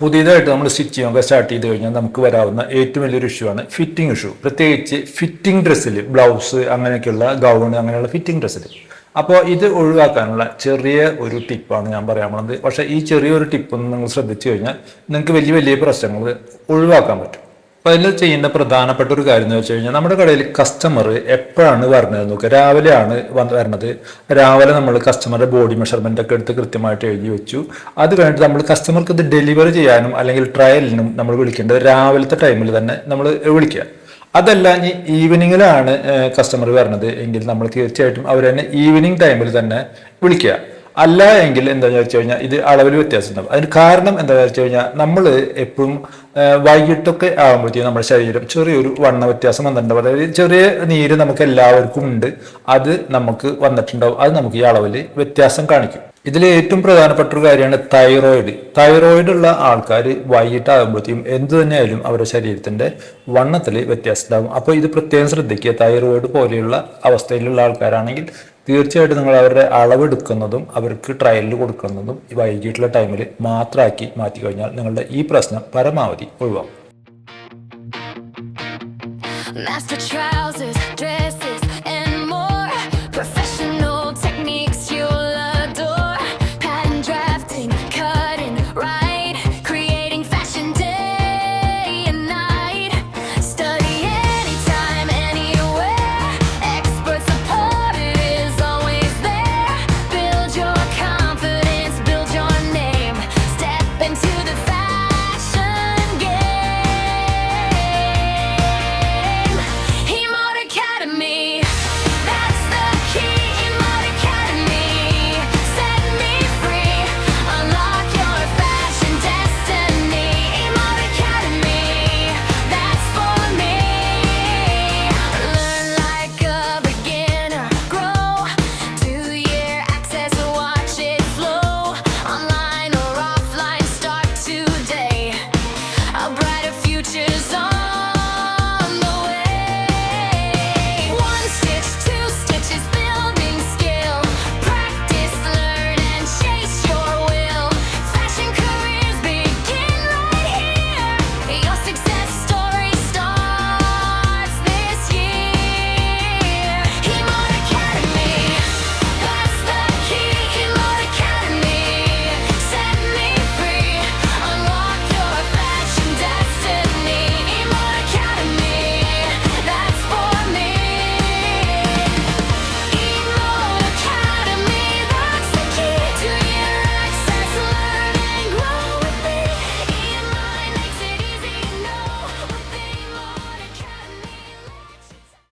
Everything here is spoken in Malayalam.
പുതിയതായിട്ട് നമ്മൾ സ്റ്റിച്ച് ചെയ്യാൻ സ്റ്റാർട്ട് ചെയ്ത് കഴിഞ്ഞാൽ നമുക്ക് വരാവുന്ന ഏറ്റവും വലിയൊരു ഇഷ്യൂ ആണ് ഫിറ്റിംഗ് ഇഷ്യൂ. പ്രത്യേകിച്ച് ഫിറ്റിംഗ് ഡ്രസ്സിൽ, ബ്ലൗസ് അങ്ങനെയൊക്കെയുള്ള ഗൗൺ അങ്ങനെയുള്ള ഫിറ്റിംഗ് ഡ്രസ്സിൽ. അപ്പോൾ ഇത് ഒഴിവാക്കാനുള്ള ചെറിയ ഒരു ടിപ്പാണ് ഞാൻ പറയാൻ പോകുന്നത്. പക്ഷേ ഈ ചെറിയൊരു ടിപ്പൊന്നും നിങ്ങൾ ശ്രദ്ധിച്ചു കഴിഞ്ഞാൽ നിങ്ങൾക്ക് വലിയ വലിയ പ്രശ്നങ്ങൾ ഒഴിവാക്കാൻ പറ്റും. അപ്പോൾ അതിൽ ചെയ്യേണ്ട പ്രധാനപ്പെട്ട ഒരു കാര്യം എന്ന് വെച്ച് കഴിഞ്ഞാൽ നമ്മുടെ കടയിൽ കസ്റ്റമർ എപ്പോഴാണ് വരുന്നത് നോക്കുക. രാവിലെയാണ് വരണത്. രാവിലെ നമ്മൾ കസ്റ്റമറുടെ ബോഡി മെഷർമെൻ്റ് ഒക്കെ എടുത്ത് കൃത്യമായിട്ട് എഴുതി വെച്ചു. അത് കഴിഞ്ഞിട്ട് നമ്മൾ കസ്റ്റമർക്ക് ഇത് ഡെലിവറി ചെയ്യാനും അല്ലെങ്കിൽ ട്രയലിനും നമ്മൾ വിളിക്കേണ്ടത് രാവിലത്തെ ടൈമിൽ തന്നെ നമ്മൾ വിളിക്കുക. അതല്ല ഇനി ഈവനിങ്ങിലാണ് കസ്റ്റമർ വരുന്നത് എങ്കിൽ നമ്മൾ തീർച്ചയായിട്ടും അവർ തന്നെ ഈവനിങ് ടൈമിൽ തന്നെ വിളിക്കുക. അല്ല എങ്കിൽ എന്താണെന്ന് വെച്ച് കഴിഞ്ഞാൽ ഇത് അളവിൽ വ്യത്യാസം ഉണ്ടാവും. അതിന് കാരണം എന്താണെന്ന് വെച്ച് കഴിഞ്ഞാൽ നമ്മൾ എപ്പോഴും വൈകിട്ടൊക്കെ ആകുമ്പോഴത്തേക്കും നമ്മുടെ ശരീരം ചെറിയൊരു വണ്ണ വ്യത്യാസം വന്നിട്ടുണ്ടാവും. അതായത് ചെറിയ നീര് നമുക്ക് എല്ലാവർക്കും ഉണ്ട്, അത് നമുക്ക് വന്നിട്ടുണ്ടാവും. അത് നമുക്ക് ഈ അളവിൽ വ്യത്യാസം കാണിക്കും. ഇതിൽ ഏറ്റവും പ്രധാനപ്പെട്ട ഒരു കാര്യമാണ് തൈറോയിഡ്. തൈറോയിഡ് ഉള്ള ആൾക്കാർ വൈകിട്ടാകുമ്പോഴത്തേക്കും എന്ത് തന്നെയായാലും അവരുടെ ശരീരത്തിന്റെ വണ്ണത്തിൽ വ്യത്യാസം ഉണ്ടാകും. അപ്പോൾ ഇത് പ്രത്യേകം ശ്രദ്ധിക്കുക. തൈറോയിഡ് പോലെയുള്ള അവസ്ഥയിലുള്ള ആൾക്കാരാണെങ്കിൽ തീർച്ചയായിട്ടും നിങ്ങൾ അവരുടെ അളവെടുക്കുന്നതും അവർക്ക് ട്രയലിൽ കൊടുക്കുന്നതും ഈ വൈകിട്ടുള്ള ടൈമിൽ മാത്രമാക്കി മാറ്റി കഴിഞ്ഞാൽ നിങ്ങളുടെ ഈ പ്രശ്നം പരമാവധി ഒഴിവാക്കും.